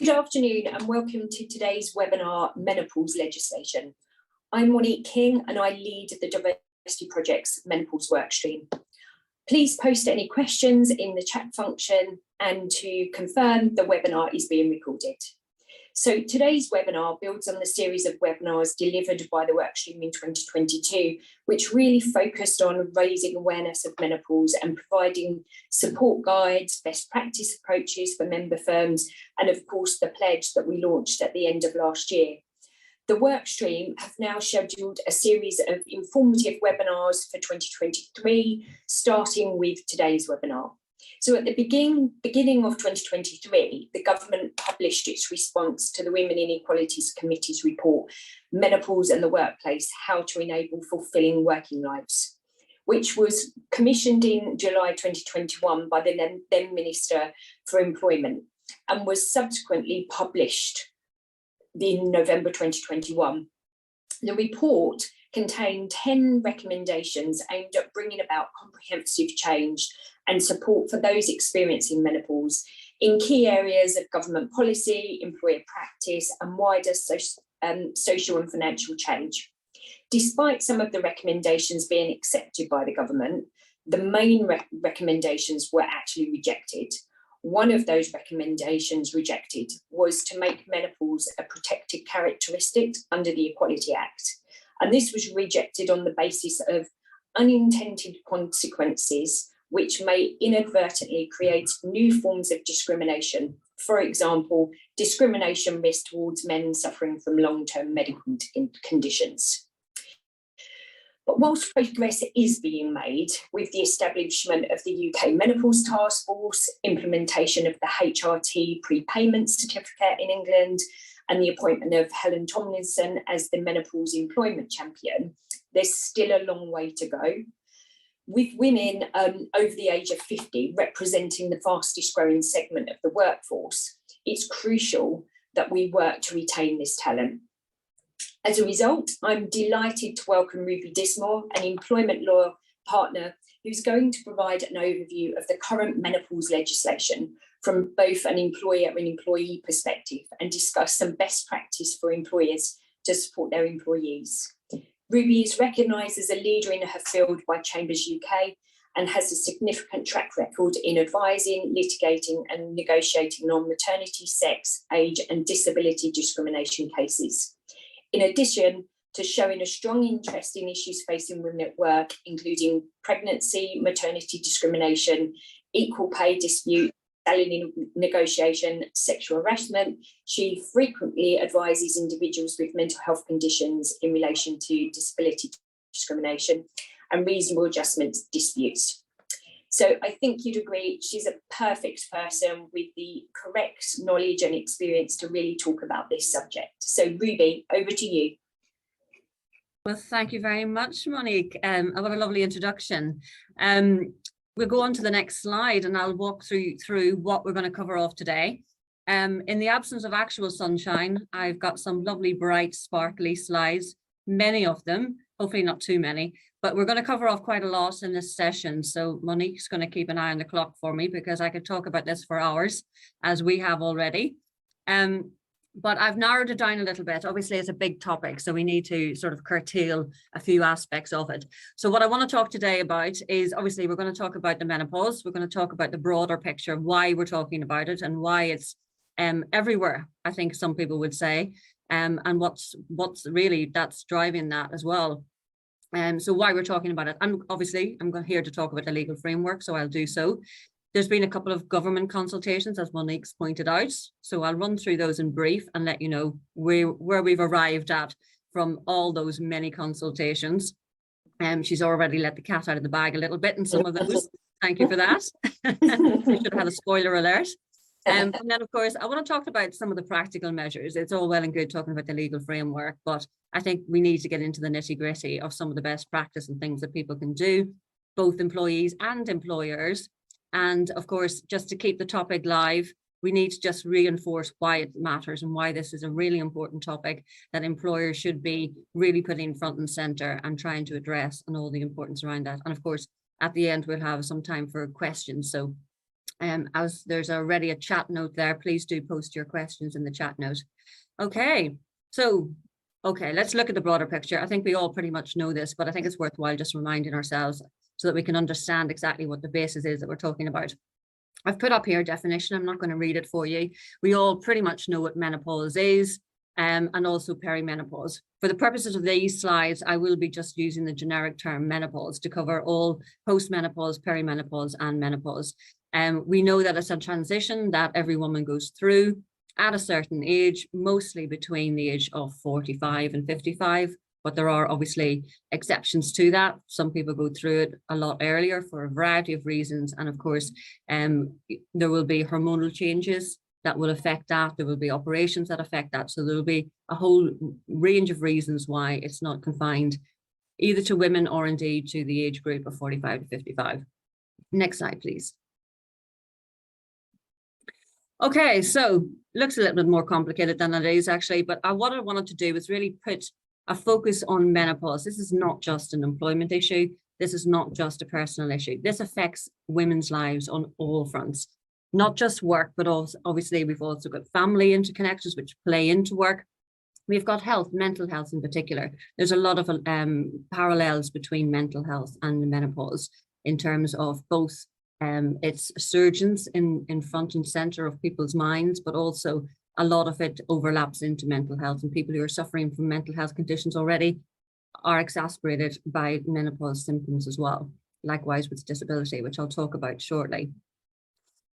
Good afternoon and welcome to today's webinar, Menopause Legislation. I'm Monique King and I lead the Diversity Project's Menopause workstream. Please post any questions in the chat function, and to confirm, the webinar is being recorded. So today's webinar builds on the series of webinars delivered by the workstream in 2022, which really focused on raising awareness of menopause and providing support guides, best practice approaches for member firms, and of course the pledge that we launched at the end of last year. The workstream have now scheduled a series of informative webinars for 2023, starting with today's webinar. So at the beginning of 2023, the government published its response to the Women Inequalities Committee's report, Menopause and the Workplace, How to Enable Fulfilling Working Lives, which was commissioned in July 2021 by the then Minister for Employment and was subsequently published in November 2021. The report contained 10 recommendations aimed at bringing about comprehensive change and support for those experiencing menopause in key areas of government policy, employer practice, and wider social and financial change. Despite some of the recommendations being accepted by the government, the main recommendations were actually rejected. One of those recommendations rejected was to make menopause a protected characteristic under the Equality Act. And this was rejected on the basis of unintended consequences, which may inadvertently create new forms of discrimination. For example, discrimination risk towards men suffering from long-term medical conditions. But whilst progress is being made with the establishment of the UK Menopause Task Force, implementation of the HRT prepayment certificate in England, and the appointment of Helen Tomlinson as the menopause employment champion, there's still a long way to go. With women over the age of 50 representing the fastest growing segment of the workforce, it's crucial that we work to retain this talent. As a result, I'm delighted to welcome Ruby Dismore, an employment law partner, who's going to provide an overview of the current menopause legislation from both an employer and employee perspective and discuss some best practice for employers to support their employees. Ruby is recognised as a leader in her field by Chambers UK and has a significant track record in advising, litigating and negotiating on maternity, sex, age and disability discrimination cases. In addition to showing a strong interest in issues facing women at work, including pregnancy, maternity discrimination, equal pay dispute, salary negotiation, sexual harassment, she frequently advises individuals with mental health conditions in relation to disability discrimination and reasonable adjustment disputes. So I think you'd agree she's a perfect person with the correct knowledge and experience to really talk about this subject. So Ruby, over to you. Well, thank you very much, Monique. What a lovely introduction. We'll go on to the next slide and I'll walk through what we're going to cover off today. In the absence of actual sunshine, I've got some lovely, bright, sparkly slides, many of them, hopefully not too many, but we're going to cover off quite a lot in this session. So Monique's going to keep an eye on the clock for me because I could talk about this for hours, as we have already. But I've narrowed it down a little bit. Obviously, it's a big topic, so we need to sort of curtail a few aspects of it. So what I want to talk today about is, obviously, we're going to talk about the menopause. We're going to talk about the broader picture, why we're talking about it and why it's everywhere, I think some people would say, and what's really that's driving that as well. So why we're talking about it. And obviously, I'm here to talk about the legal framework, so I'll do so. There's been a couple of government consultations, as Monique's pointed out. So I'll run through those in brief and let you know where we've arrived at from all those many consultations. She's already let the cat out of the bag a little bit in some of those. Thank you for that. We should have had a spoiler alert. And then, of course, I want to talk about some of the practical measures. It's all well and good talking about the legal framework, but I think we need to get into the nitty-gritty of some of the best practice and things that people can do, both employees and employers. And of course, just to keep the topic live, we need to just reinforce why it matters and why this is a really important topic that employers should be really putting front and center and trying to address, and all the importance around that. And of course, at the end, we'll have some time for questions. So As there's already a chat note there, please do post your questions in the chat note. Okay, so, let's look at the broader picture. I think we all pretty much know this, but I think it's worthwhile just reminding ourselves so that we can understand exactly what the basis is that we're talking about. I've put up here a definition. I'm not going to read it for you. We all pretty much know what menopause is, and also perimenopause. For the purposes of these slides, I will be just using the generic term menopause to cover all postmenopause, perimenopause, and menopause. We know that it's a transition that every woman goes through at a certain age, mostly between the age of 45 and 55. But there are obviously exceptions to that. Some people go through it a lot earlier for a variety of reasons. And of course, there will be hormonal changes that will affect that. There will be operations that affect that. So there will be a whole range of reasons why it's not confined either to women or indeed to the age group of 45 to 55. Next slide, please. Okay, so looks a little bit more complicated than it is actually, but what I wanted to do was really put a focus on menopause. This is not just an employment issue. This is not just a personal issue. This affects women's lives on all fronts, not just work, but also obviously we've also got family interconnections which play into work. We've got health, mental health in particular. There's a lot of parallels between mental health and the menopause in terms of both its surgeons in front and center of people's minds, but also a lot of it overlaps into mental health, and people who are suffering from mental health conditions already are exacerbated by menopause symptoms as well. Likewise with disability, which I'll talk about shortly.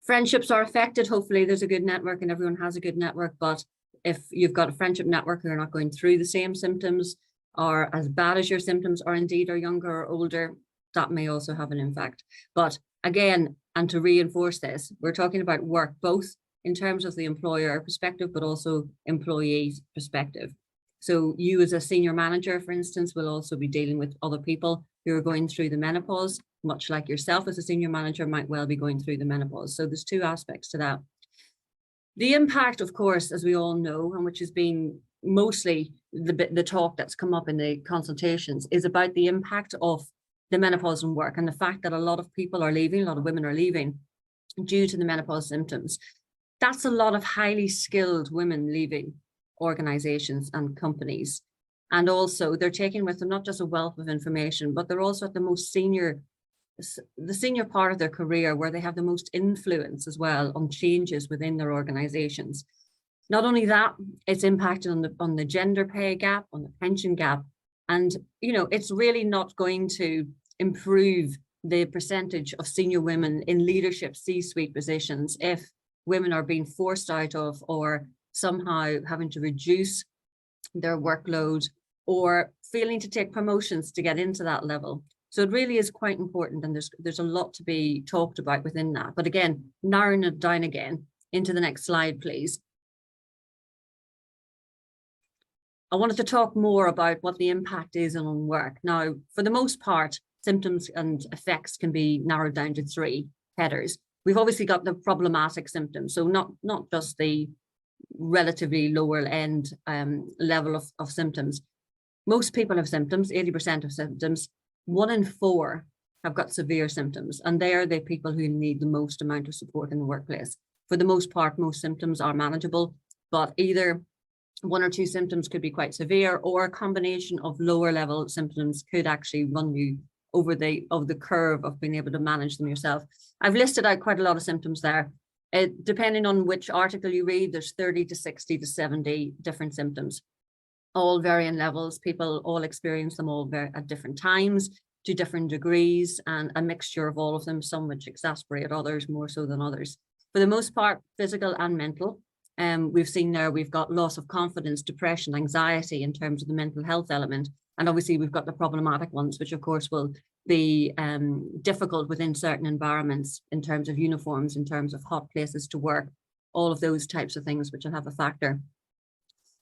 Friendships are affected. Hopefully there's a good network and everyone has a good network, but if you've got a friendship network who are not going through the same symptoms or as bad as your symptoms, or indeed are younger or older, that may also have an impact. But again, and to reinforce this, we're talking about work, both in terms of the employer perspective, but also employees perspective. So you as a senior manager, for instance, will also be dealing with other people who are going through the menopause, much like yourself as a senior manager might well be going through the menopause. So there's two aspects to that. The impact, of course, as we all know, and which has been mostly the talk that's come up in the consultations, is about the impact of the menopause and work, and the fact that a lot of people are leaving, a lot of women are leaving due to the menopause symptoms. That's a lot of highly skilled women leaving organizations and companies. And also they're taking with them not just a wealth of information, but they're also at the most senior part of their career where they have the most influence as well on changes within their organizations. Not only that, it's impacted on the gender pay gap, on the pension gap. And, you know, it's really not going to improve the percentage of senior women in leadership C-suite positions if women are being forced out of or somehow having to reduce their workload or failing to take promotions to get into that level. So it really is quite important, and there's a lot to be talked about within that. But again, narrowing it down again into the next slide, please. I wanted to talk more about what the impact is on work. Now, for the most part, symptoms and effects can be narrowed down to three headers. We've obviously got the problematic symptoms, so not just the relatively lower end level of symptoms. Most people have symptoms, 80% of symptoms. 1 in 4 have got severe symptoms, and they are the people who need the most amount of support in the workplace. For the most part, most symptoms are manageable, but either 1 or 2 symptoms could be quite severe, or a combination of lower level symptoms could actually run you over the curve of being able to manage them yourself. I've listed out quite a lot of symptoms there. Depending on which article you read, there's 30 to 60 to 70 different symptoms, all varying levels. People all experience them all at different times, to different degrees, and a mixture of all of them, some which exacerbate others more so than others. For the most part, physical and mental. We've seen there, we've got loss of confidence, depression, anxiety in terms of the mental health element. And obviously we've got the problematic ones, which of course will be difficult within certain environments in terms of uniforms, in terms of hot places to work, all of those types of things which will have a factor.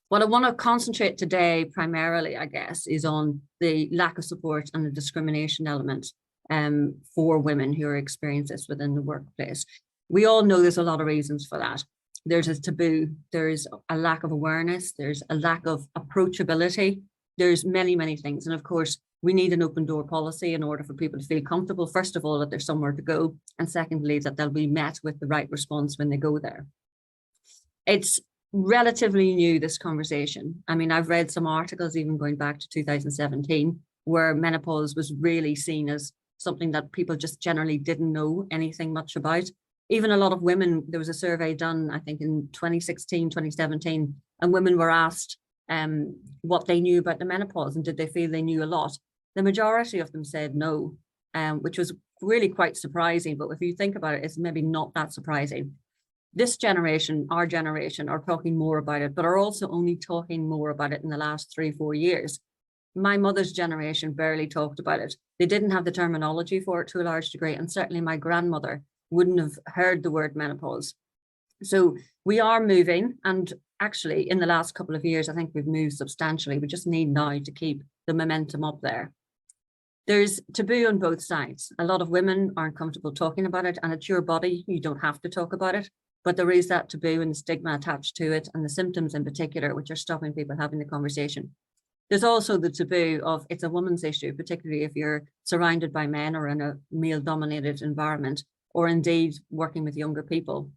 What I want to concentrate today primarily, I guess, is on the lack of support and the discrimination element for women who are experiencing this within the workplace. We all know there's a lot of reasons for that. There's a taboo, there's a lack of awareness, there's a lack of approachability, there's many, many things. And of course, we need an open door policy in order for people to feel comfortable, first of all, that there's somewhere to go, and secondly, that they'll be met with the right response when they go there. It's relatively new, this conversation. I mean, I've read some articles even going back to 2017, where menopause was really seen as something that people just generally didn't know anything much about. Even a lot of women, there was a survey done, I think in 2016, 2017, and women were asked what they knew about the menopause and did they feel they knew a lot. The majority of them said no, which was really quite surprising. But if you think about it, it's maybe not that surprising. This generation, our generation, are talking more about it, but are also only talking more about it in the last 3-4 years. My mother's generation barely talked about it. They didn't have the terminology for it to a large degree, and certainly my grandmother wouldn't have heard the word menopause. So we are moving, and actually in the last couple of years, I think we've moved substantially. We just need now to keep the momentum up there. There's taboo on both sides. A lot of women aren't comfortable talking about it, and it's your body. You don't have to talk about it, but there is that taboo and the stigma attached to it, and the symptoms in particular, which are stopping people having the conversation. There's also the taboo of it's a woman's issue, particularly if you're surrounded by men or in a male-dominated environment, or indeed working with younger people.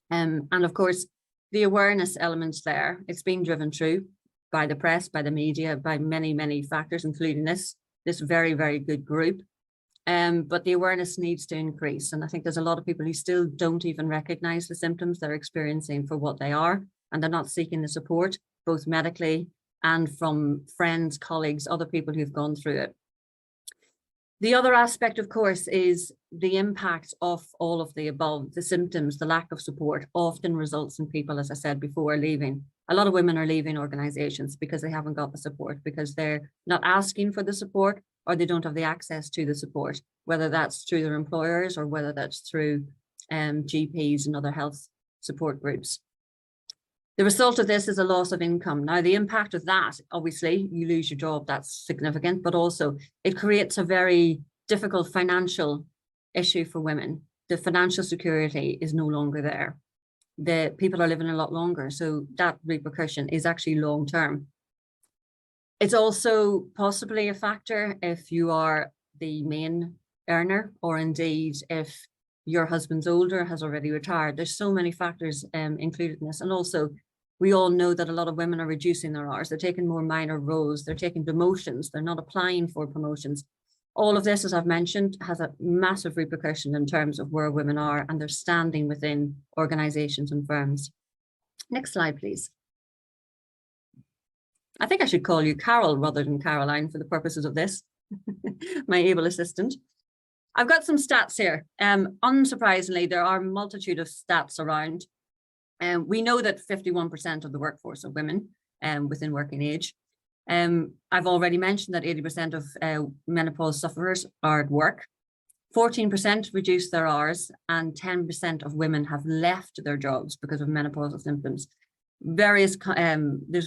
And of course, the awareness elements there, it's being driven through by the press, by the media, by many, many factors, including this very, very good group. But the awareness needs to increase. And I think there's a lot of people who still don't even recognize the symptoms they're experiencing for what they are, and they're not seeking the support, both medically and from friends, colleagues, other people who've gone through it. The other aspect, of course, is the impact of all of the above. The symptoms, the lack of support often results in people, as I said before, leaving. A lot of women are leaving organizations because they haven't got the support, because they're not asking for the support, or they don't have the access to the support, whether that's through their employers or whether that's through GPs and other health support groups. The result of this is a loss of income. Now, the impact of that, obviously, you lose your job, that's significant, but also it creates a very difficult financial issue for women. The financial security is no longer there. The people are living a lot longer, so that repercussion is actually long term. It's also possibly a factor if you are the main earner, or indeed if your husband's older, has already retired. There's so many factors included in this. And also, we all know that a lot of women are reducing their hours. They're taking more minor roles. They're taking demotions. They're not applying for promotions. All of this, as I've mentioned, has a massive repercussion in terms of where women are and their standing within organizations and firms. Next slide, please. I think I should call you Carol rather than Caroline for the purposes of this, my able assistant. I've got some stats here. Unsurprisingly, there are a multitude of stats around. We know that 51% of the workforce are women within working age. I've already mentioned that 80% of menopause sufferers are at work. 14% reduce their hours, and 10% of women have left their jobs because of menopausal symptoms. There's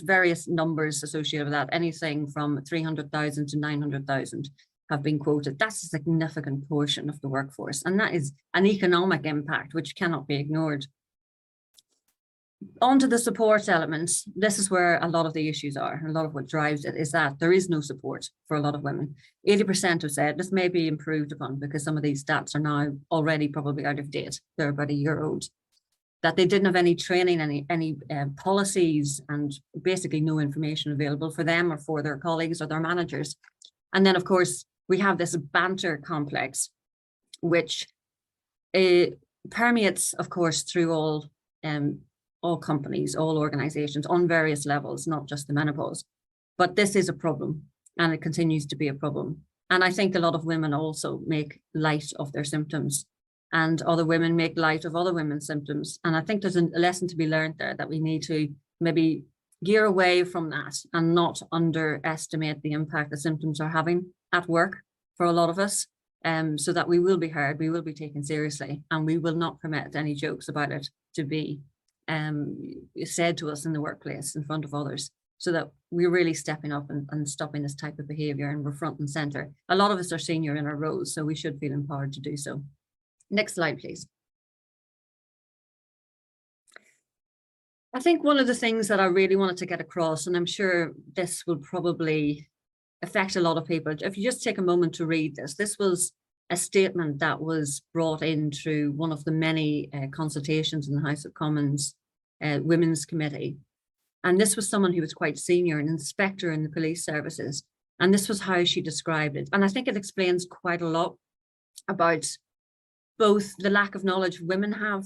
various numbers associated with that, anything from 300,000 to 900,000. Have been quoted. That's a significant portion of the workforce, and that is an economic impact which cannot be ignored. On to the support elements. This is where a lot of the issues are. A lot of what drives it is that there is no support for a lot of women. 80% have said this may be improved upon, because some of these stats are now already probably out of date. They're about a year old. That they didn't have any training, any policies, and basically no information available for them or for their colleagues or their managers. And then, of course, we have this banter complex, which permeates, of course, through all companies, all organizations on various levels, not just the menopause. But this is a problem, and it continues to be a problem. And I think a lot of women also make light of their symptoms, and other women make light of other women's symptoms. And I think there's a lesson to be learned there, that we need to maybe gear away from that and not underestimate the impact the symptoms are having at work for a lot of us, so that we will be heard, we will be taken seriously, and we will not permit any jokes about it to be said to us in the workplace in front of others, so that we're really stepping up and stopping this type of behavior, and we're front and center. A lot of us are senior in our roles, so we should feel empowered to do so. Next slide, please. I think one of the things that I really wanted to get across, and I'm sure this will probably affect a lot of people. If you just take a moment to read this, this was a statement that was brought in through one of the many consultations in the House of Commons Women's Committee. And this was someone who was quite senior, an inspector in the police services. And this was how she described it. And I think it explains quite a lot about both the lack of knowledge women have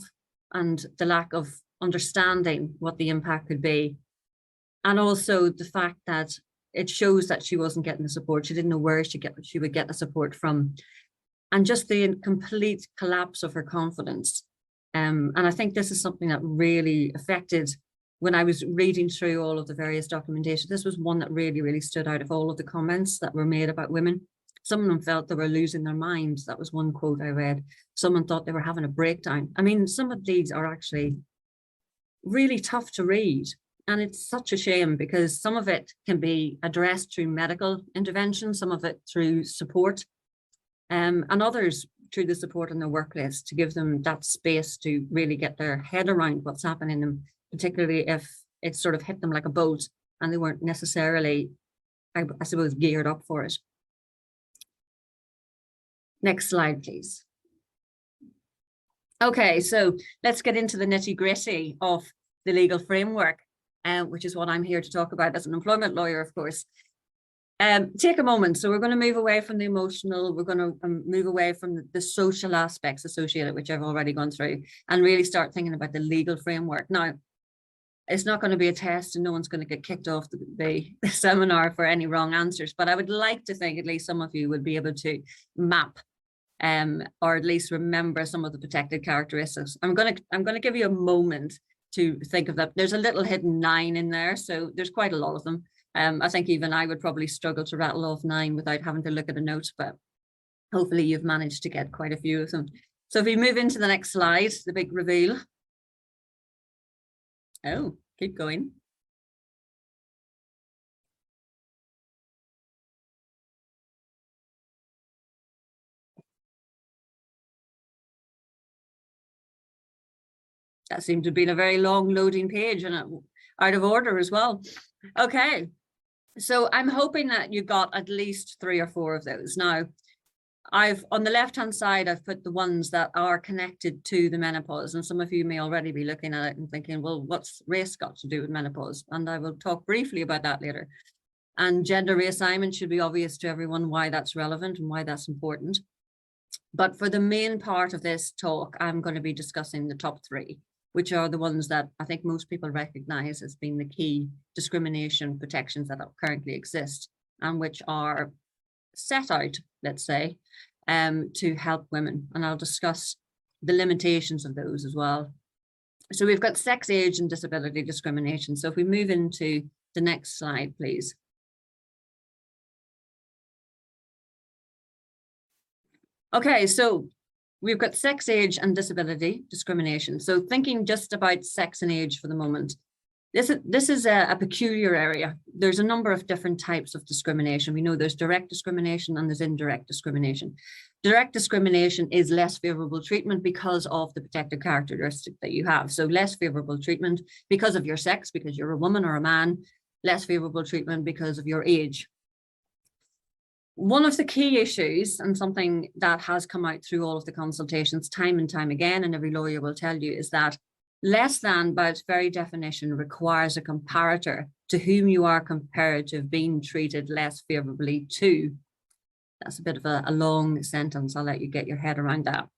and the lack of understanding what the impact could be. And also the fact that it shows that she wasn't getting the support. She didn't know where she would get the support from. And just the complete collapse of her confidence. And I think this is something that really affected when I was reading through all of the various documentation. This was one that really, really stood out of all of the comments that were made about women. Some of them felt they were losing their minds. That was one quote I read. Someone thought they were having a breakdown. I mean, some of these are actually really tough to read. And it's such a shame because some of it can be addressed through medical intervention, some of it through support, and others through the support in their workplace to give them that space to really get their head around what's happening in them, particularly if it sort of hit them like a bolt and they weren't necessarily, I suppose, geared up for it. Next slide, please. Okay, so let's get into the nitty-gritty of the legal framework, which is what I'm here to talk about as an employment lawyer, of course. Take a moment. So we're going to move away from the emotional, we're going to move away from the social aspects associated, which I've already gone through, and really start thinking about the legal framework. Now, it's not going to be a test and no one's going to get kicked off the seminar for any wrong answers, but I would like to think at least some of you would be able to map or at least remember some of the protected characteristics. I'm going to give you a moment to think of that. There's a little hidden 9 in there, so there's quite a lot of them. I think even I would probably struggle to rattle off 9 without having to look at a note, but hopefully you've managed to get quite a few of them. So if we move into the next slide, the big reveal. Oh, keep going. That seemed to have been a very long loading page and out of order as well. Okay, so I'm hoping that you got at least 3 or 4 of those. Now, on the left-hand side, I've put the ones that are connected to the menopause. And some of you may already be looking at it and thinking, well, what's race got to do with menopause? And I will talk briefly about that later. And gender reassignment should be obvious to everyone why that's relevant and why that's important. But for the main part of this talk, I'm going to be discussing the top 3, which are the ones that I think most people recognize as being the key discrimination protections that currently exist and which are set out, let's say, to help women. And I'll discuss the limitations of those as well. So we've got sex, age, and disability discrimination. So if we move into the next slide, please. Okay, so we've got sex, age, and disability discrimination. So thinking just about sex and age for the moment, this is a peculiar area. There's a number of different types of discrimination. We know there's direct discrimination and there's indirect discrimination. Direct discrimination is less favorable treatment because of the protected characteristic that you have. So less favorable treatment because of your sex, because you're a woman or a man, less favorable treatment because of your age. One of the key issues, and something that has come out through all of the consultations time and time again, and every lawyer will tell you, is that less than, by its very definition, requires a comparator to whom you are compared to have been treated less favorably to. That's a bit of a long sentence. I'll let you get your head around that.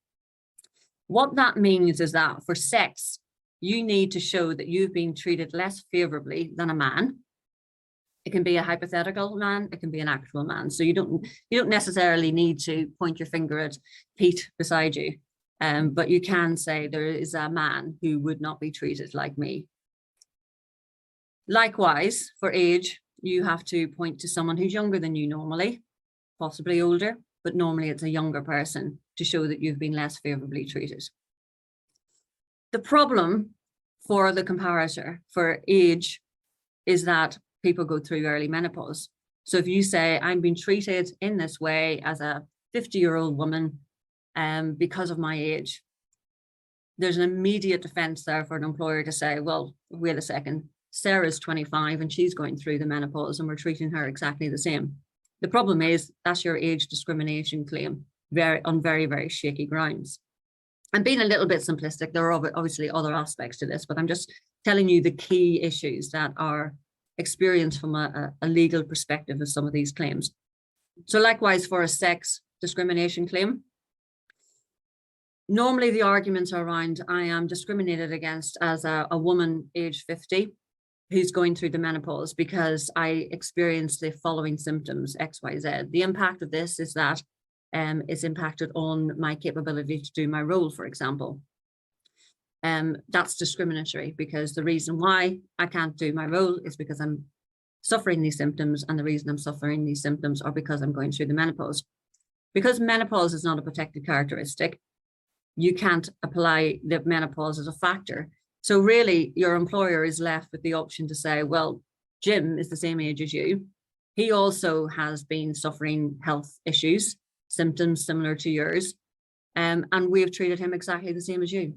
What that means is that for sex, you need to show that you've been treated less favorably than a man. It can be a hypothetical man, it can be an actual man. So you don't necessarily need to point your finger at Pete beside you, but you can say there is a man who would not be treated like me. Likewise, for age, you have to point to someone who's younger than you normally, possibly older, but normally it's a younger person to show that you've been less favorably treated. The problem for the comparator for age is that people go through early menopause. So if you say, I'm being treated in this way as a 50-year-old woman because of my age, there's an immediate defense there for an employer to say, well, wait a second, Sarah's 25 and she's going through the menopause and we're treating her exactly the same. The problem is that's your age discrimination claim on very, very shaky grounds. I'm being a little bit simplistic. There are obviously other aspects to this, but I'm just telling you the key issues that are experienced from a legal perspective of some of these claims. So likewise for a sex discrimination claim, normally the arguments are around I am discriminated against as a woman aged 50 who's going through the menopause because I experienced the following symptoms, X, Y, Z. The impact of this is that it's impacted on my capability to do my role, for example. That's discriminatory because the reason why I can't do my role is because I'm suffering these symptoms, and the reason I'm suffering these symptoms are because I'm going through the menopause. Because menopause is not a protected characteristic, you can't apply the menopause as a factor. So really, your employer is left with the option to say, well, Jim is the same age as you. He also has been suffering health issues, symptoms similar to yours, and we have treated him exactly the same as you.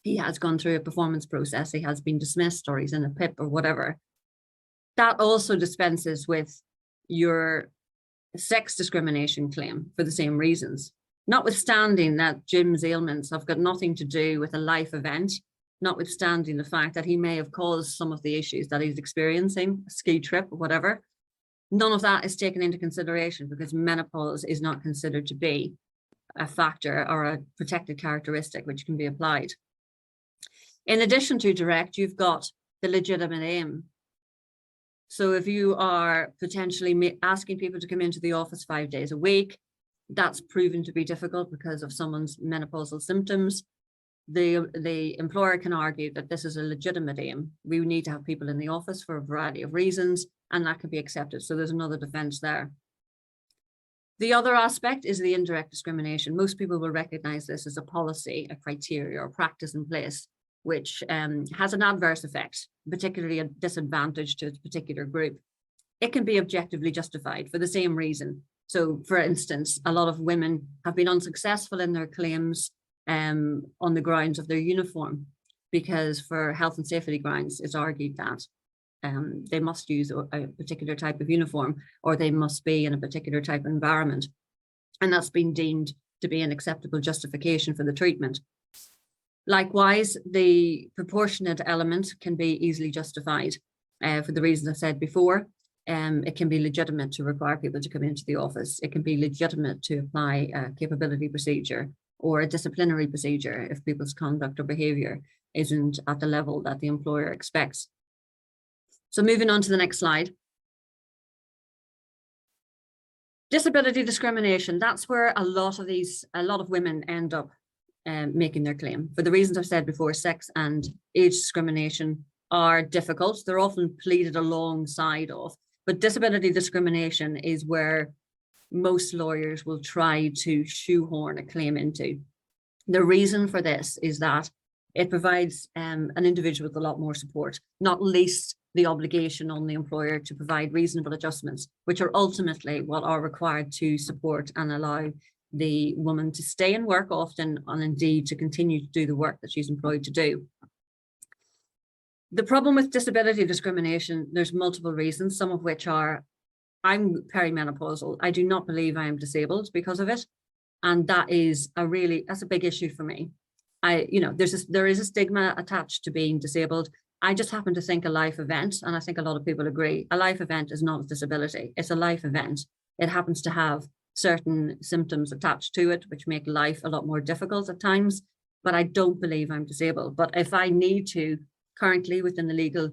He has gone through a performance process, he has been dismissed, or he's in a PIP or whatever. That also dispenses with your sex discrimination claim for the same reasons. Notwithstanding that Jim's ailments have got nothing to do with a life event, notwithstanding the fact that he may have caused some of the issues that he's experiencing, a ski trip or whatever, none of that is taken into consideration because menopause is not considered to be a factor or a protected characteristic which can be applied. In addition to direct, you've got the legitimate aim. So if you are potentially asking people to come into the office 5 days a week, that's proven to be difficult because of someone's menopausal symptoms. The employer can argue that this is a legitimate aim. We need to have people in the office for a variety of reasons, and that can be accepted. So there's another defense there. The other aspect is the indirect discrimination. Most people will recognize this as a policy, a criteria, or practice in place, which has an adverse effect, particularly a disadvantage to a particular group. It can be objectively justified for the same reason. So, for instance, a lot of women have been unsuccessful in their claims on the grounds of their uniform, because for health and safety grounds, it's argued that they must use a particular type of uniform, or they must be in a particular type of environment. And that's been deemed to be an acceptable justification for the treatment. Likewise, the proportionate element can be easily justified for the reasons I said before. It can be legitimate to require people to come into the office. It can be legitimate to apply a capability procedure or a disciplinary procedure if people's conduct or behavior isn't at the level that the employer expects. So moving on to the next slide. Disability discrimination, that's where a lot of women end up making their claim. For the reasons I've said before, sex and age discrimination are difficult. They're often pleaded alongside of, but disability discrimination is where most lawyers will try to shoehorn a claim into. The reason for this is that it provides an individual with a lot more support, not least the obligation on the employer to provide reasonable adjustments, which are ultimately what are required to support and allow the woman to stay in work often, and indeed to continue to do the work that she's employed to do. The problem with disability discrimination, there's multiple reasons, some of which are, I'm perimenopausal. I do not believe I am disabled because of it. And that's a big issue for me. There is a stigma attached to being disabled. I just happen to think a life event, and I think a lot of people agree, a life event is not a disability. It's a life event. It happens to have certain symptoms attached to it, which make life a lot more difficult at times, but I don't believe I'm disabled. But if I need to, currently within the legal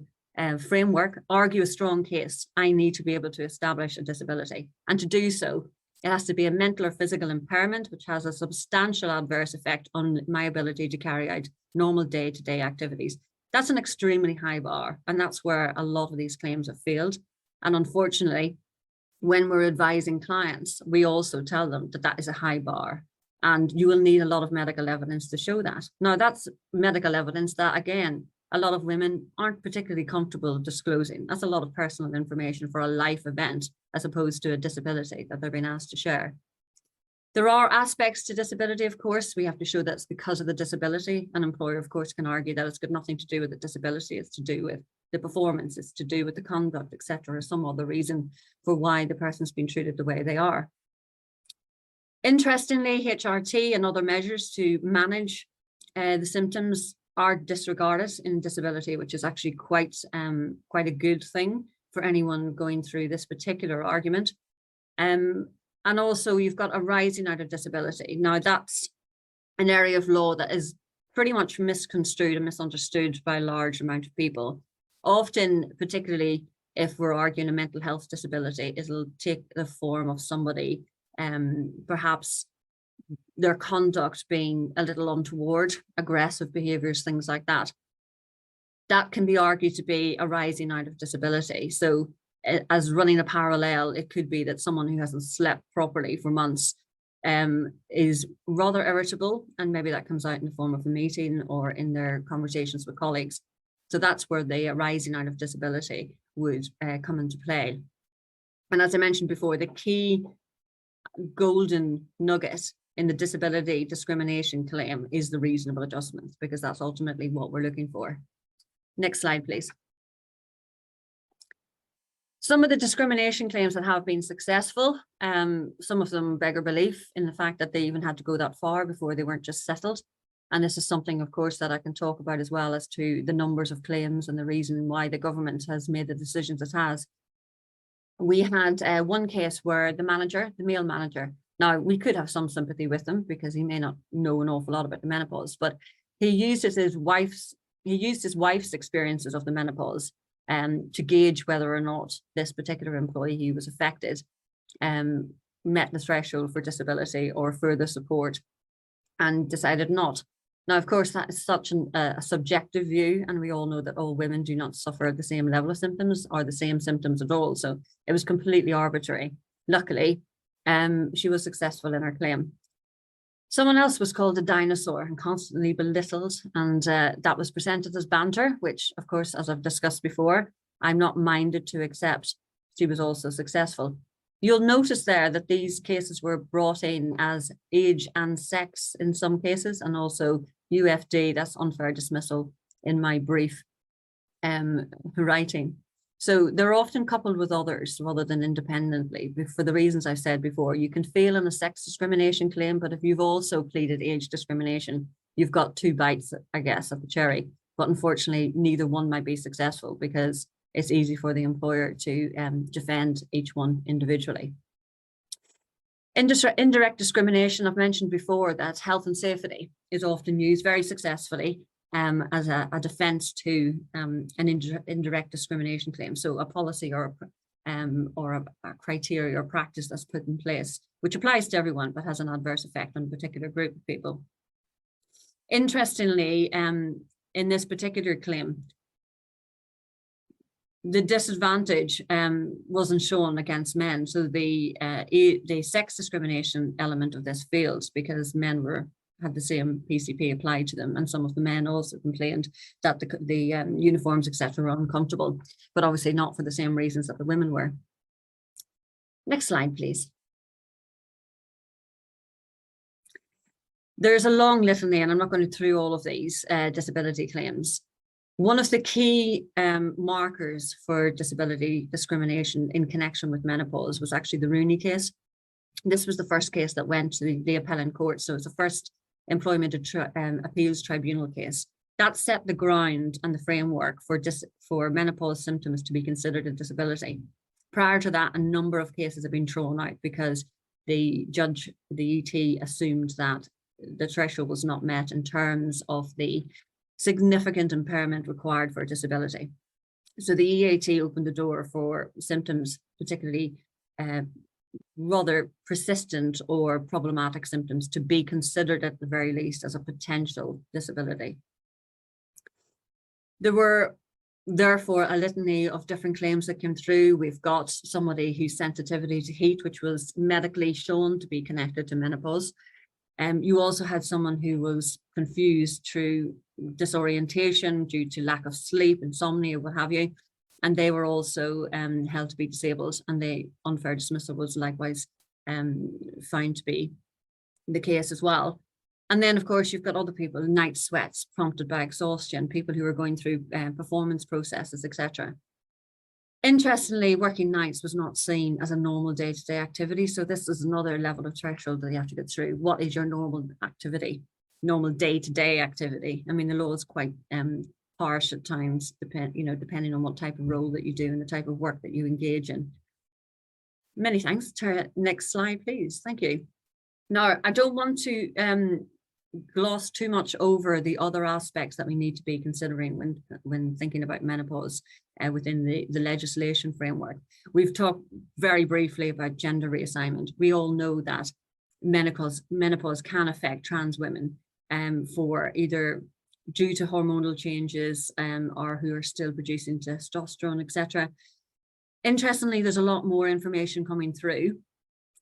framework, argue a strong case, I need to be able to establish a disability. And to do so, it has to be a mental or physical impairment, which has a substantial adverse effect on my ability to carry out normal day-to-day activities. That's an extremely high bar, and that's where a lot of these claims have failed. And unfortunately, when we're advising clients, we also tell them that that is a high bar, and you will need a lot of medical evidence to show that. Now, that's medical evidence that, again, a lot of women aren't particularly comfortable disclosing. That's a lot of personal information for a life event, as opposed to a disability that they're being asked to share. There are aspects to disability, of course. We have to show that's because of the disability. An employer, of course, can argue that it's got nothing to do with the disability. It's to do with the performance, it's to do with the conduct, etc., or some other reason for why the person's been treated the way they are. Interestingly, HRT and other measures to manage the symptoms are disregarded in disability, which is actually quite a good thing for anyone going through this particular argument. And also you've got arising out of disability. Now that's an area of law that is pretty much misconstrued and misunderstood by a large amount of people. Often, particularly if we're arguing a mental health disability, it'll take the form of somebody, perhaps their conduct being a little untoward, aggressive behaviors, things like that. That can be argued to be arising out of disability. So as running a parallel, it could be that someone who hasn't slept properly for months is rather irritable, and maybe that comes out in the form of a meeting or in their conversations with colleagues. So that's where the arising out of disability would come into play. And as I mentioned before, the key golden nugget in the disability discrimination claim is the reasonable adjustment, because that's ultimately what we're looking for. Next slide, please. Some of the discrimination claims that have been successful, some of them beggar belief in the fact that they even had to go that far before they weren't just settled. And this is something, of course, that I can talk about as well, as to the numbers of claims and the reason why the government has made the decisions it has. We had one case where the manager, the male manager, now we could have some sympathy with him because he may not know an awful lot about the menopause, but he used his wife's experiences of the menopause to gauge whether or not this particular employee was affected met the threshold for disability or further support, and decided not. Now, of course, that is such a subjective view, and we all know that all women do not suffer the same level of symptoms or the same symptoms at all. So it was completely arbitrary. Luckily, she was successful in her claim. Someone else was called a dinosaur and constantly belittled, and that was presented as banter, which, of course, as I've discussed before, I'm not minded to accept. She was also successful. You'll notice there that these cases were brought in as age and sex in some cases, and also UFD, that's unfair dismissal, in my brief writing. So they're often coupled with others rather than independently, for the reasons I've said before. You can fail in a sex discrimination claim, but if you've also pleaded age discrimination, you've got two bites, I guess, of the cherry. But unfortunately, neither one might be successful because it's easy for the employer to defend each one individually. Indirect discrimination, I've mentioned before that health and safety is often used very successfully as a defense to an indirect discrimination claim. So a policy or a criteria or practice that's put in place, which applies to everyone, but has an adverse effect on a particular group of people. Interestingly, in this particular claim, the disadvantage wasn't shown against men. So the sex discrimination element of this fails because men had the same PCP applied to them, and some of the men also complained that the uniforms, etc., were uncomfortable, but obviously not for the same reasons that the women were. Next slide, please. There's a long litany, and I'm not going through all of these disability claims. One of the key markers for disability discrimination in connection with menopause was actually the Rooney case. This was the first case that went to the appellate court, so it's the first employment appeals tribunal case. That set the ground and the framework for menopause symptoms to be considered a disability. Prior to that, a number of cases have been thrown out because the judge, the ET, assumed that the threshold was not met in terms of the significant impairment required for a disability. So the EAT opened the door for symptoms, particularly rather persistent or problematic symptoms, to be considered at the very least as a potential disability. There were therefore a litany of different claims that came through. We've got somebody whose sensitivity to heat, which was medically shown to be connected to menopause. You also had someone who was confused through disorientation due to lack of sleep, insomnia, what have you, and they were also held to be disabled, and the unfair dismissal was likewise found to be the case as well. And then, of course, you've got other people, night sweats prompted by exhaustion, people who are going through performance processes, etc. Interestingly, working nights was not seen as a normal day-to-day activity. So this is another level of threshold that you have to get through. What is your normal activity, normal day-to-day activity? I mean, the law is quite harsh at times, depending on what type of role that you do and the type of work that you engage in. Many thanks. Next slide, please. Thank you. Now, I don't want to gloss too much over the other aspects that we need to be considering when thinking about menopause within the legislation framework. We've talked very briefly about gender reassignment. We all know that menopause can affect trans women for either due to hormonal changes or who are still producing testosterone, etc. Interestingly, there's a lot more information coming through.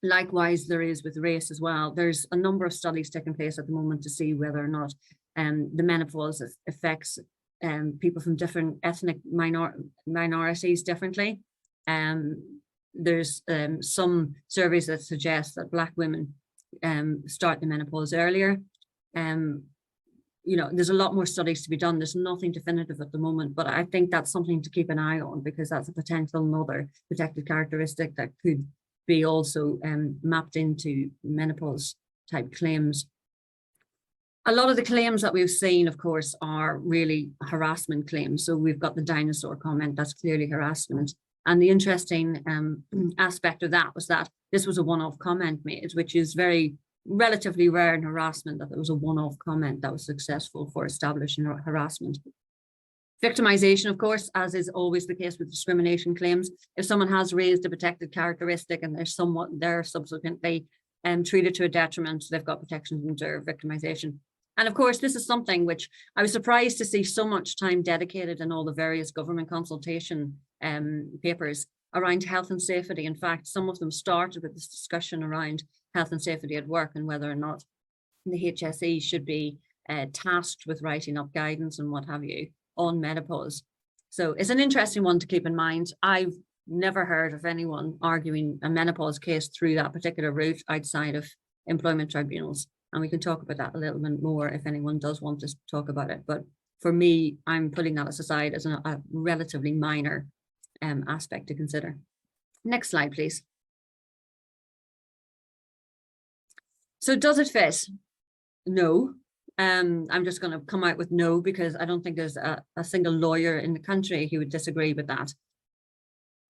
Likewise, there is with race as well. There's a number of studies taking place at the moment to see whether or not the menopause affects people from different ethnic minorities differently. There's some surveys that suggest that Black women start the menopause earlier. There's a lot more studies to be done. There's nothing definitive at the moment, but I think that's something to keep an eye on, because that's a potential another protected characteristic that could be also mapped into menopause type claims. A lot of the claims that we've seen, of course, are really harassment claims. So we've got the dinosaur comment, that's clearly harassment. And the interesting aspect of that was that this was a one-off comment made, which is very relatively rare in harassment, that there was a one-off comment that was successful for establishing harassment. Victimization, of course, as is always the case with discrimination claims, if someone has raised a protected characteristic and they're subsequently treated to a detriment, they've got protections under victimization. And of course, this is something which I was surprised to see so much time dedicated in all the various government consultation papers around health and safety. In fact, some of them started with this discussion around health and safety at work and whether or not the HSE should be tasked with writing up guidance and what have you on menopause. So it's an interesting one to keep in mind. I've never heard of anyone arguing a menopause case through that particular route outside of employment tribunals. And we can talk about that a little bit more if anyone does want to talk about it. But for me, I'm putting that aside as a relatively minor aspect to consider. Next slide, please. So does it fit? No. I'm just going to come out with no, because I don't think there's a single lawyer in the country who would disagree with that.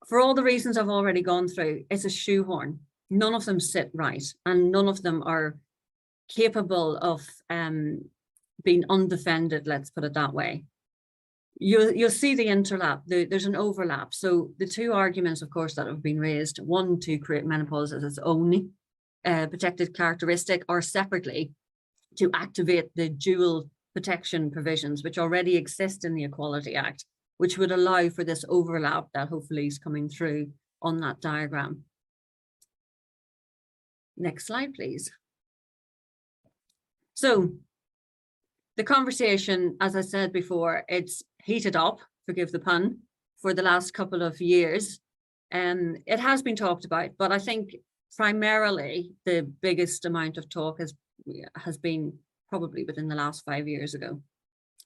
For all the reasons I've already gone through, it's a shoehorn. None of them sit right, and none of them are capable of being undefended, let's put it that way. You'll see the interlap, there's an overlap. So the two arguments, of course, that have been raised, one to create menopause as its own protected characteristic, or separately to activate the dual protection provisions which already exist in the Equality Act, which would allow for this overlap that hopefully is coming through on that diagram. Next slide, please. So the conversation, as I said before, it's heated up, forgive the pun, for the last couple of years. It has been talked about, but I think primarily the biggest amount of talk has been probably within the last 5 years ago.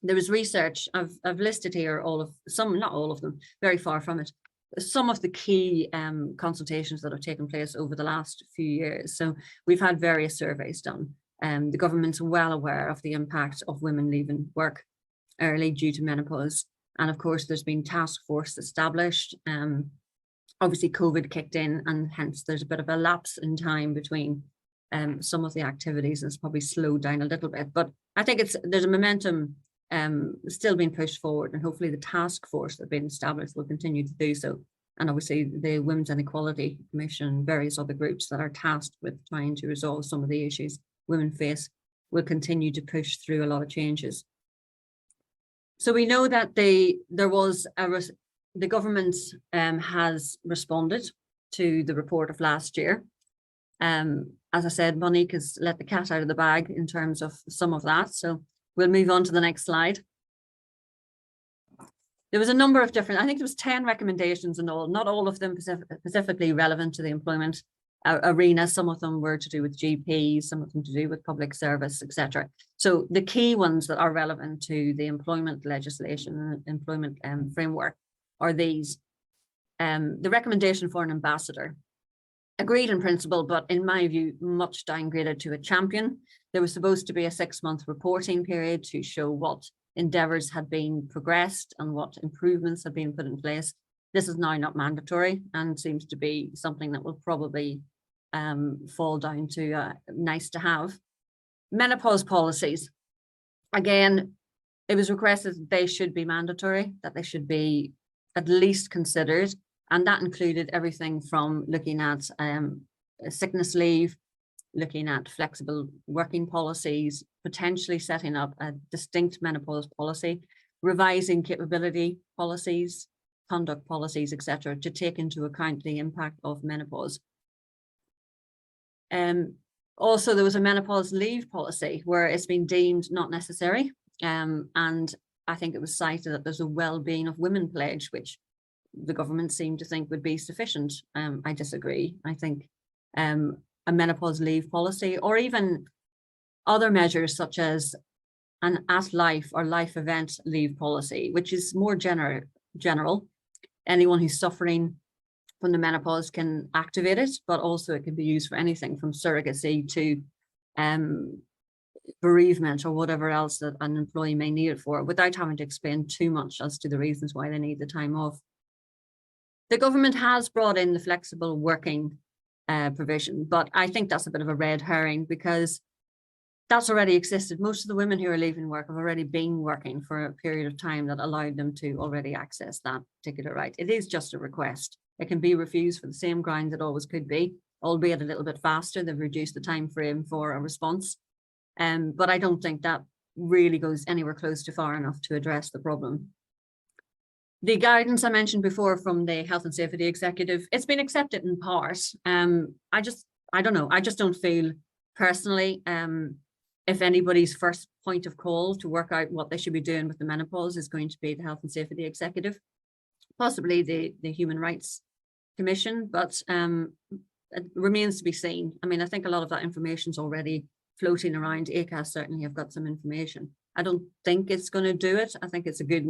There was research, I've listed here some, not all of them, very far from it, some of the key consultations that have taken place over the last few years. So we've had various surveys done. The government's well aware of the impact of women leaving work early due to menopause. And of course, there's been task force established. Obviously, COVID kicked in, and hence there's a bit of a lapse in time between some of the activities, and it's probably slowed down a little bit. But I think there's a momentum still being pushed forward, and hopefully the task force that has been established will continue to do so. And obviously the Women's Inequality Commission and various other groups that are tasked with trying to resolve some of the issues women face will continue to push through a lot of changes. So we know that the government has responded to the report of last year. As I said, Monique has let the cat out of the bag in terms of some of that. So we'll move on to the next slide. There was a number of different, I think there was 10 recommendations in all, not all of them specifically relevant to the employment arena. Some of them were to do with GPs, some of them to do with public service, etc. So the key ones that are relevant to the employment legislation, employment framework are these. The recommendation for an ambassador, agreed in principle, but in my view, much downgraded to a champion. There was supposed to be a 6-month reporting period to show what endeavours had been progressed and what improvements have been put in place. This is now not mandatory and seems to be something that will probably fall down to nice to have. Menopause policies. Again, it was requested that they should be mandatory, that they should be at least considered. And that included everything from looking at sickness leave, looking at flexible working policies, potentially setting up a distinct menopause policy, revising capability policies, conduct policies, etc., to take into account the impact of menopause. Also, there was a menopause leave policy where it's been deemed not necessary. And I think it was cited that there's a well-being of women pledge, which the government seemed to think would be sufficient. I disagree. I think a menopause leave policy, or even other measures such as an at-life or life event leave policy, which is more general. Anyone who's suffering from the menopause can activate it, but also it can be used for anything from surrogacy to bereavement or whatever else that an employee may need it for, without having to explain too much as to the reasons why they need the time off. The government has brought in the flexible working provision, but I think that's a bit of a red herring because that's already existed. Most of the women who are leaving work have already been working for a period of time that allowed them to already access that particular right. It is just a request. It can be refused for the same grounds it always could be, albeit a little bit faster. They've reduced the time frame for a response. But I don't think that really goes anywhere close to far enough to address the problem. The guidance I mentioned before from the Health and Safety Executive, it's been accepted in part. I don't know, I just don't feel personally, if anybody's first point of call to work out what they should be doing with the menopause is going to be the Health and Safety Executive, possibly the Human Rights Commission, but it remains to be seen. I mean, I think a lot of that information is already floating around. ACAS certainly have got some information. I don't think it's going to do it. I think it's a good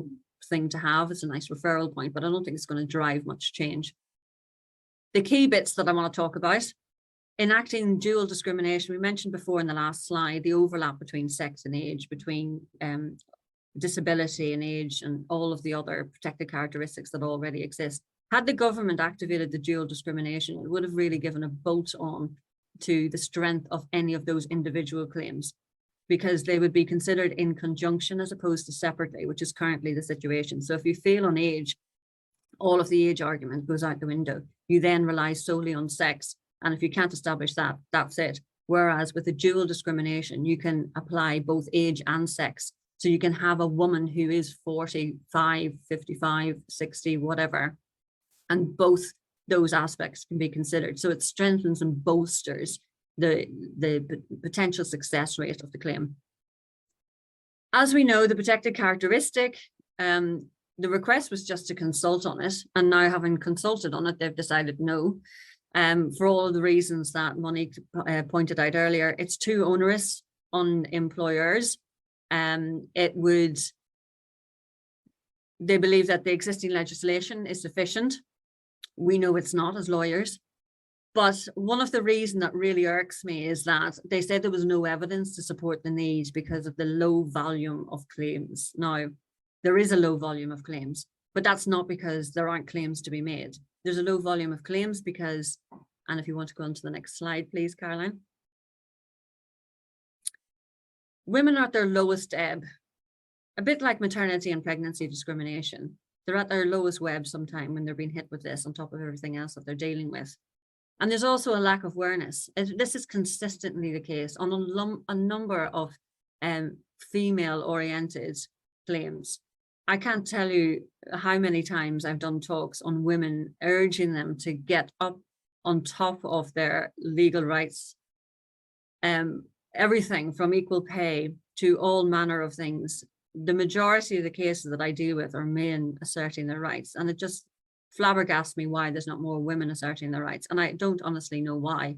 thing to have. It's a nice referral point, but I don't think it's going to drive much change. The key bits that I want to talk about: enacting dual discrimination. We mentioned before in the last slide the overlap between sex and age, between disability and age, and all of the other protected characteristics that already exist. Had the government activated the dual discrimination, it would have really given a bolt on to the strength of any of those individual claims, because they would be considered in conjunction as opposed to separately, which is currently the situation. So if you fail on age, all of the age argument goes out the window. You then rely solely on sex. And if you can't establish that, that's it. Whereas with the dual discrimination, you can apply both age and sex. So you can have a woman who is 45, 55, 60, whatever, and both those aspects can be considered. So it strengthens and bolsters the potential success rate of the claim. As we know, the protected characteristic, the request was just to consult on it, and now having consulted on it, they've decided no. For all of the reasons that Monique pointed out earlier, it's too onerous on employers. They believe that the existing legislation is sufficient. We know it's not as lawyers. But one of the reasons that really irks me is that they said there was no evidence to support the need because of the low volume of claims. Now, there is a low volume of claims, but that's not because there aren't claims to be made. There's a low volume of claims because, and if you want to go on to the next slide, please, Caroline. Women are at their lowest ebb, a bit like maternity and pregnancy discrimination. They're at their lowest web sometime when they're being hit with this on top of everything else that they're dealing with. And there's also a lack of awareness. This is consistently the case on a number of female-oriented claims. I can't tell you how many times I've done talks on women, urging them to get up on top of their legal rights, everything from equal pay to all manner of things. The majority of the cases that I deal with are men asserting their rights, and it just flabbergasts me why there's not more women asserting their rights. And I don't honestly know why.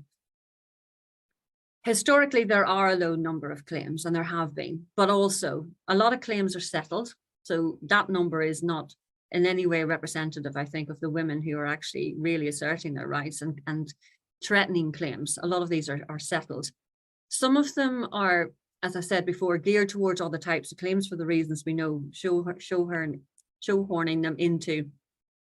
Historically, there are a low number of claims, and there have been, but also a lot of claims are settled. So that number is not in any way representative, I think, of the women who are actually really asserting their rights and threatening claims. A lot of these are settled. Some of them are, as I said before, geared towards other types of claims for the reasons we know, shoehorning them into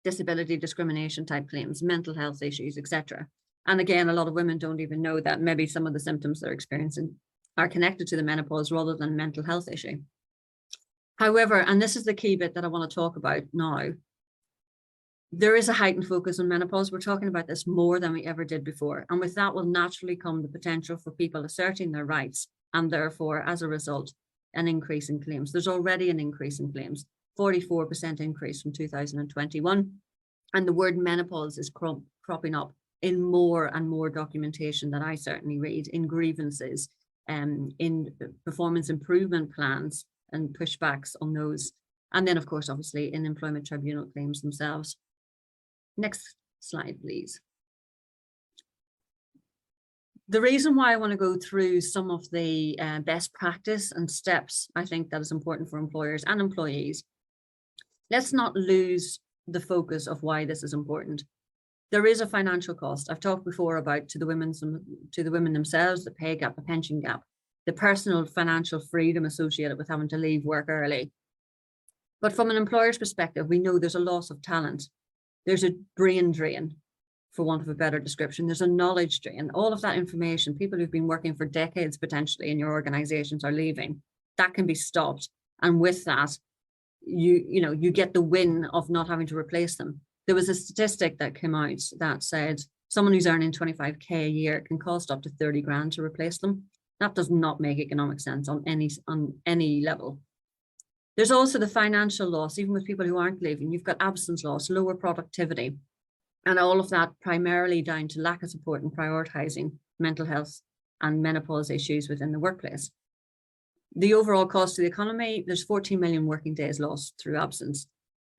disability discrimination type claims, mental health issues, etc. And again, a lot of women don't even know that maybe some of the symptoms they're experiencing are connected to the menopause rather than a mental health issue. However, and this is the key bit that I want to talk about now, there is a heightened focus on menopause. We're talking about this more than we ever did before. And with that will naturally come the potential for people asserting their rights, and therefore, as a result, an increase in claims. There's already an increase in claims, 44% increase from 2021. And the word menopause is cropping up in more and more documentation that I certainly read, in grievances, in performance improvement plans and pushbacks on those. And then, of course, obviously in employment tribunal claims themselves. Next slide, please. The reason why I want to go through some of the best practice and steps I think that is important for employers and employees. Let's not lose the focus of why this is important. There is a financial cost. I've talked before about to the women themselves, the pay gap, the pension gap, the personal financial freedom associated with having to leave work early. But from an employer's perspective, we know there's a loss of talent. There's a brain drain, for want of a better description. There's a knowledge drain. All of that information, people who've been working for decades potentially in your organizations are leaving. That can be stopped. And with that, you get the win of not having to replace them. There was a statistic that came out that said someone who's earning 25k a year can cost up to 30 grand to replace them. That does not make economic sense on any level. There's also the financial loss, even with people who aren't leaving. You've got absence loss, lower productivity, and all of that primarily down to lack of support in prioritizing mental health and menopause issues within the workplace. The overall cost to the economy, there's 14 million working days lost through absence.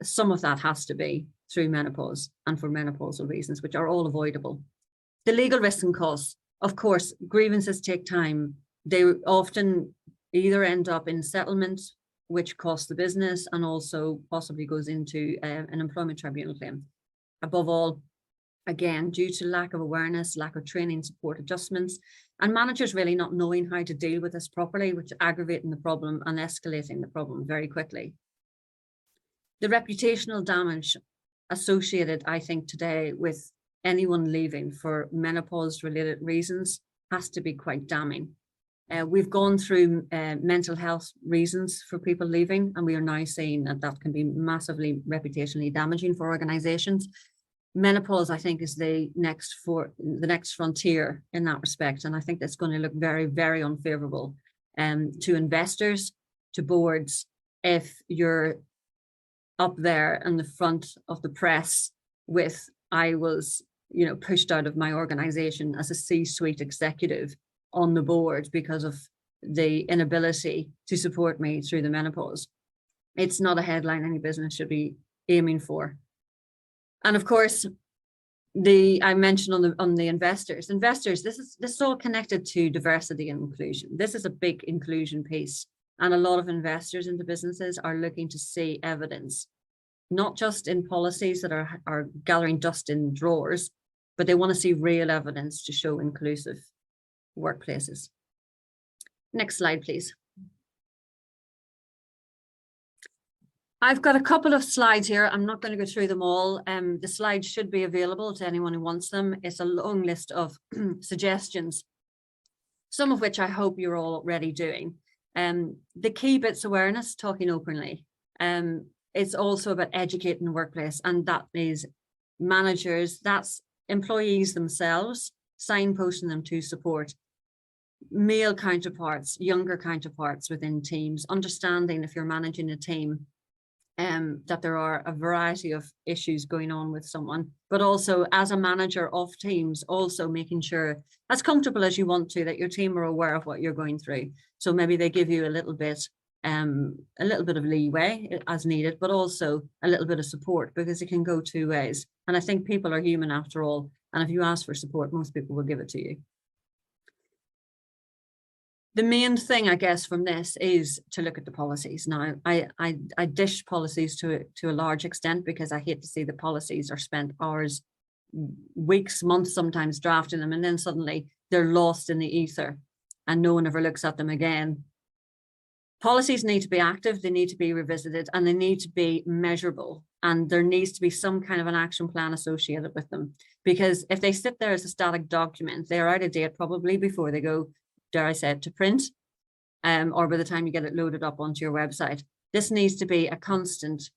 Some of that has to be through menopause and for menopausal reasons, which are all avoidable. The legal risks and costs, of course, grievances take time. They often either end up in settlement, which costs the business and also possibly goes into an employment tribunal claim. Above all, again, due to lack of awareness, lack of training, support adjustments, and managers really not knowing how to deal with this properly, which aggravating the problem and escalating the problem very quickly. The reputational damage associated, I think, today with anyone leaving for menopause-related reasons has to be quite damning. We've gone through mental health reasons for people leaving, and we are now seeing that can be massively reputationally damaging for organizations. Menopause, I think, is the next frontier in that respect, and I think that's going to look very, very unfavorable to investors, to boards, if you're up there in the front of the press with, I was, pushed out of my organization as a C-suite executive on the board because of the inability to support me through the menopause. It's not a headline any business should be aiming for. And of course, I mentioned on the investors, this is all connected to diversity and inclusion. This is a big inclusion piece. And a lot of investors into businesses are looking to see evidence, not just in policies that are gathering dust in drawers, but they want to see real evidence to show inclusive workplaces. Next slide, please. I've got a couple of slides here. I'm not going to go through them all. The slides should be available to anyone who wants them. It's a long list of suggestions, some of which I hope you're all already doing. The key bit's awareness, talking openly. It's also about educating the workplace, and that is managers, that's employees themselves, signposting them to support male counterparts, younger counterparts within teams, understanding if you're managing a team, that there are a variety of issues going on with someone, but also as a manager of teams, also making sure as comfortable as you want to, that your team are aware of what you're going through. So maybe they give you a little bit a little bit of leeway as needed, but also a little bit of support, because it can go two ways. And I think people are human after all. And if you ask for support, most people will give it to you. The main thing, I guess, from this is to look at the policies. Now, I dish policies to a large extent, because I hate to see the policies are spent hours, weeks, months, sometimes drafting them, and then suddenly they're lost in the ether and no one ever looks at them again. Policies need to be active, they need to be revisited, and they need to be measurable. And there needs to be some kind of an action plan associated with them. Because if they sit there as a static document, they're out of date probably before they go, dare I say it, to print, or by the time you get it loaded up onto your website. This needs to be a constant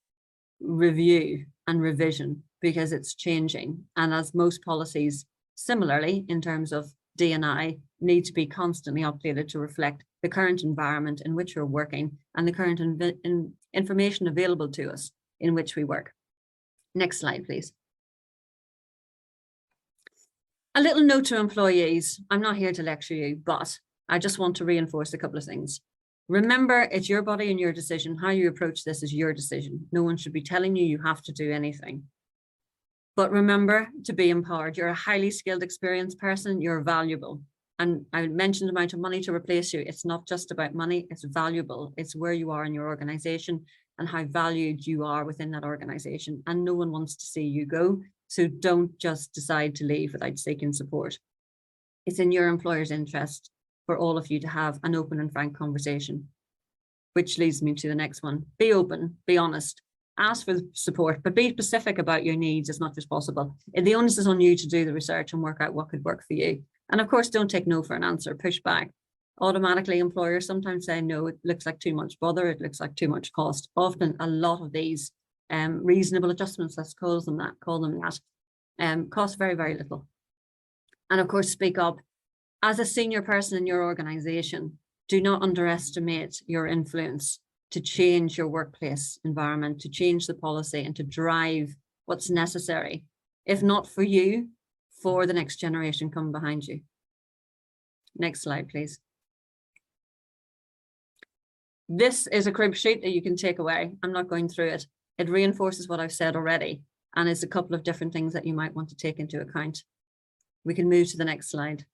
review and revision, because it's changing. And as most policies, similarly, in terms of D&I, need to be constantly updated to reflect the current environment in which we're working and the current information available to us in which we work. Next slide, please. A little note to employees. I'm not here to lecture you, but I just want to reinforce a couple of things. Remember, it's your body and your decision. How you approach this is your decision. No one should be telling you you have to do anything. But remember to be empowered. You're a highly skilled, experienced person. You're valuable. And I mentioned the amount of money to replace you. It's not just about money. It's valuable. It's where you are in your organization and how valued you are within that organization. And no one wants to see you go. So don't just decide to leave without seeking support. It's in your employer's interest for all of you to have an open and frank conversation, which leads me to the next one. Be open, be honest, ask for support, but be specific about your needs as much as possible. The onus is on you to do the research and work out what could work for you. And of course, don't take no for an answer, push back. Automatically, employers sometimes say, no, it looks like too much bother, it looks like too much cost. Often a lot of these reasonable adjustments, let's call them that, cost very, very little. And of course, speak up. As a senior person in your organization, do not underestimate your influence to change your workplace environment, to change the policy and to drive what's necessary, if not for you, for the next generation coming behind you. Next slide, please. This is a crib sheet that you can take away. I'm not going through it. It reinforces what I've said already, and it's a couple of different things that you might want to take into account. We can move to the next slide.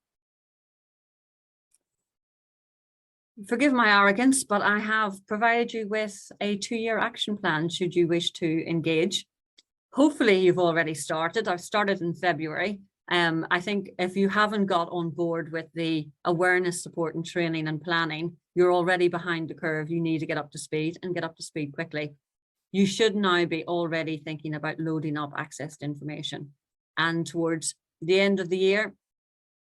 Forgive my arrogance, but I have provided you with a 2-year action plan should you wish to engage. Hopefully you've already started. I've started in February. I think if you haven't got on board with the awareness, support and training and planning, you're already behind the curve. You need to get up to speed and get up to speed quickly. You should now be already thinking about loading up access to information. And towards the end of the year,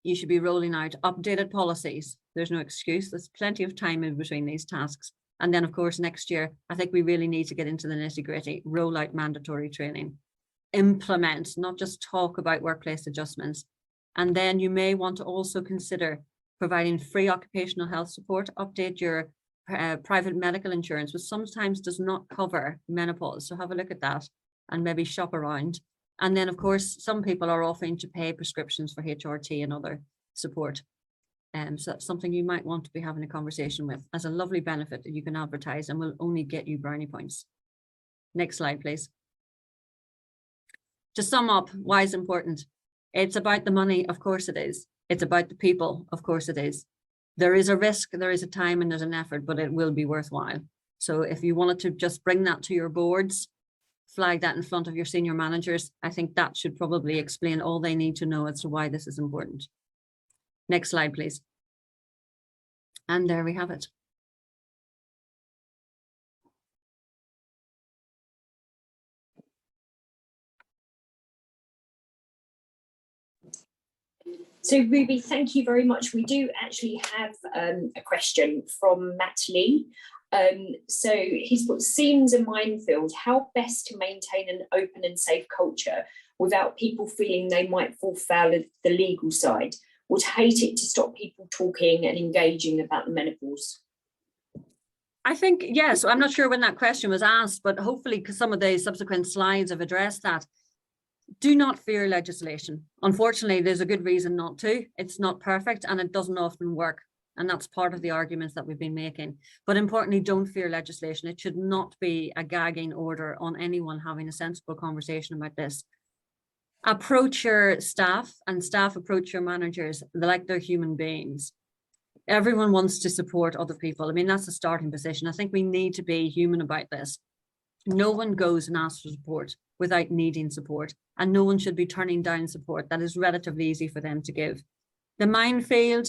you should be rolling out updated policies. There's no excuse. There's plenty of time in between these tasks. And then, of course, next year, I think we really need to get into the nitty-gritty, roll out mandatory training, implement, not just talk about workplace adjustments. And then you may want to also consider providing free occupational health support, update your private medical insurance, which sometimes does not cover menopause. So have a look at that and maybe shop around. And then, of course, some people are offering to pay prescriptions for HRT and other support. So that's something you might want to be having a conversation with as a lovely benefit that you can advertise and will only get you brownie points. Next slide, please. To sum up, why is important? It's about the money, of course it is. It's about the people, of course it is. There is a risk, there is a time and there's an effort, but it will be worthwhile. So if you wanted to just bring that to your boards, flag that in front of your senior managers, I think that should probably explain all they need to know as to why this is important. Next slide, please. And there we have it. So Ruby, thank you very much. We do actually have a question from Matt Lee. So he's put, seems a minefield. How best to maintain an open and safe culture without people feeling they might fall foul of the legal side? Would hate it to stop people talking and engaging about the menopause. I think, yes, I'm not sure when that question was asked, but hopefully because some of the subsequent slides have addressed that. Do not fear legislation. Unfortunately, there's a good reason not to. It's not perfect and it doesn't often work. And that's part of the arguments that we've been making. But importantly, don't fear legislation. It should not be a gagging order on anyone having a sensible conversation about this. Approach your staff, and staff approach your managers like they're human beings. Everyone wants to support other people. I mean, that's the starting position. I think we need to be human about this. No one goes and asks for support without needing support, and no one should be turning down support that is relatively easy for them to give. The minefield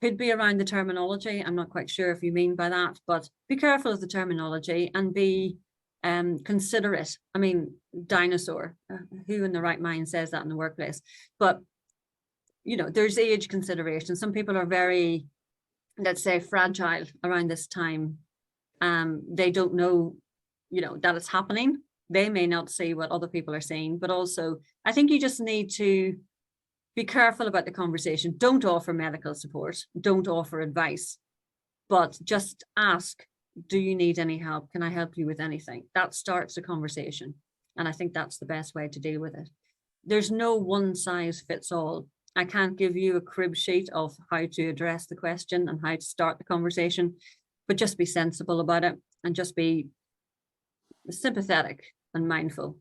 could be around the terminology. I'm not quite sure if you mean by that, but be careful of the terminology and be considerate. I mean, dinosaur, who in the right mind says that in the workplace? But, you know, there's age consideration. Some people are very, let's say, fragile around this time. They don't know, you know, that it's happening. They may not see what other people are seeing, but also I think you just need to be careful about the conversation. Don't offer medical support, don't offer advice, but just ask, do you need any help? Can I help you with anything? That starts the conversation. And I think that's the best way to deal with it. There's no one size fits all. I can't give you a crib sheet of how to address the question and how to start the conversation, but just be sensible about it and just be sympathetic and mindful.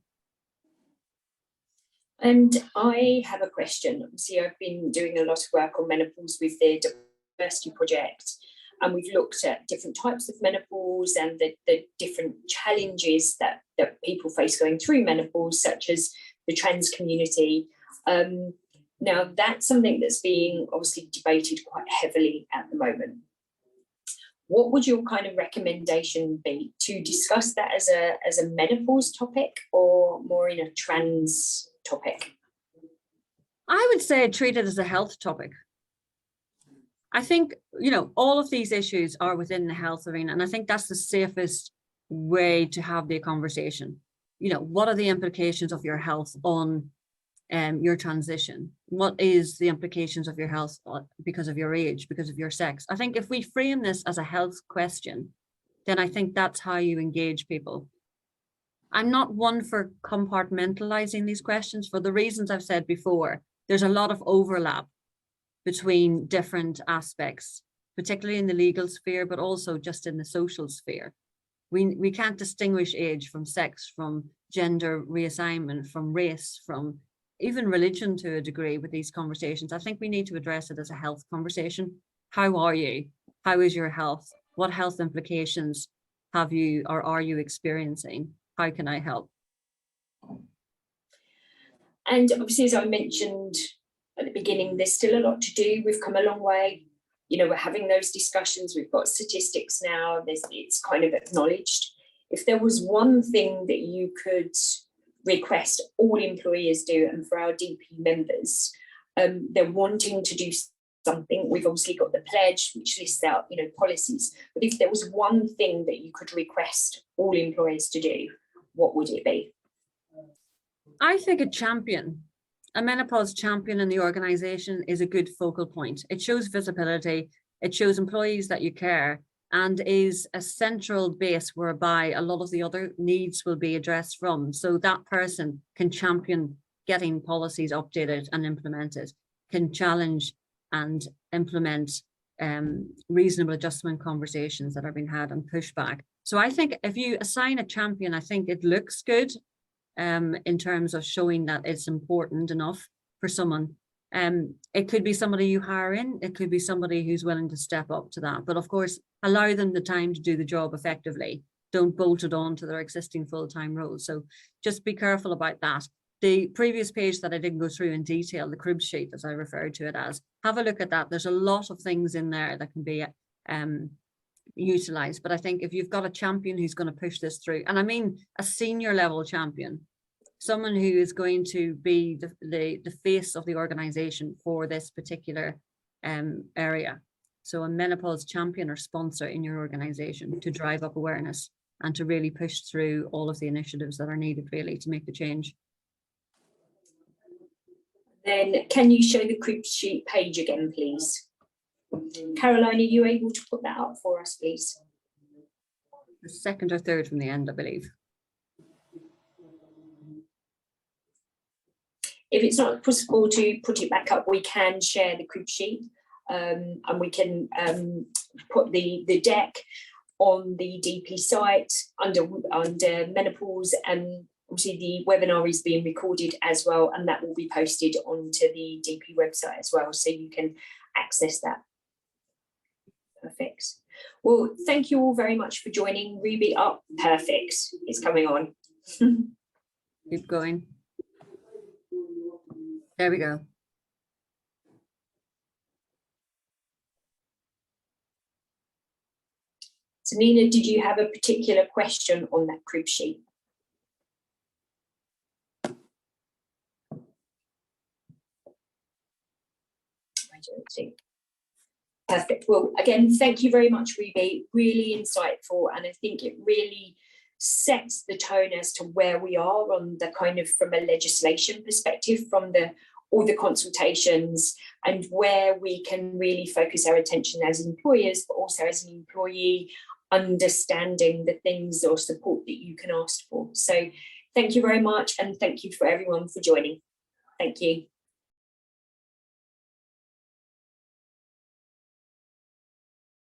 And I have a question. Obviously, I've been doing a lot of work on menopause with the Diversity Project, and we've looked at different types of menopause and the different challenges that people face going through menopause, such as the trans community. Now, that's something that's being obviously debated quite heavily at the moment. What would your kind of recommendation be, to discuss that as a menopause topic or more in a trans topic? I would say treat it as a health topic. I think, you know, all of these issues are within the health arena, and I think that's the safest way to have the conversation. You know, what are the implications of your health on your transition? What is the implications of your health because of your age, because of your sex? I think if we frame this as a health question, then I think that's how you engage people. I'm not one for compartmentalizing these questions for the reasons I've said before. There's a lot of overlap between different aspects, particularly in the legal sphere, but also just in the social sphere. We can't distinguish age from sex, from gender reassignment, from race, from even religion to a degree with these conversations. I think we need to address it as a health conversation. How are you? How is your health? What health implications have you or are you experiencing? How can I help? And obviously, as I mentioned at the beginning, there's still a lot to do. We've come a long way. You know, we're having those discussions. We've got statistics now. It's kind of acknowledged. If there was one thing that you could request all employers do, and for our DP members, they're wanting to do something. We've obviously got the pledge, which lists out, you know, policies. But if there was one thing that you could request all employers to do, what would it be? I think a menopause champion in the organization is a good focal point. It shows visibility, it shows employees that you care, and is a central base whereby a lot of the other needs will be addressed from. So that person can champion getting policies updated and implemented, can challenge and implement reasonable adjustment conversations that are being had and push back. So I think if you assign a champion, I think it looks good in terms of showing that it's important enough for someone. It could be somebody you hire in, it could be somebody who's willing to step up to that. But of course, allow them the time to do the job effectively. Don't bolt it on to their existing full-time role. So just be careful about that. The previous page that I didn't go through in detail, the crib sheet, as I referred to it as, have a look at that. There's a lot of things in there that can be utilized. But I think if you've got a champion who's going to push this through, and I mean a senior level champion, someone who is going to be the face of the organization for this particular area. So a menopause champion or sponsor in your organization to drive up awareness and to really push through all of the initiatives that are needed really to make the change. Then can you show the crib sheet page again, please? Caroline, are you able to put that up for us, please? The second or third from the end, I believe. If it's not possible to put it back up, we can share the crib sheet. and we can put the deck on the DP site under menopause, and obviously the webinar is being recorded as well, and that will be posted onto the DP website as well, so you can access that. Perfect. Well, thank you all very much for joining. Ruby, up, perfect. It's coming on. Keep going. There we go. So Nina, did you have a particular question on that crib sheet? I don't think. Perfect. Well, again, thank you very much, Ruby. Really insightful, and I think it really sets the tone as to where we are on the kind of, from a legislation perspective, from all the consultations, and where we can really focus our attention as employers, but also as an employee, understanding the things or support that you can ask for. So thank you very much, and thank you for everyone for joining. Thank you.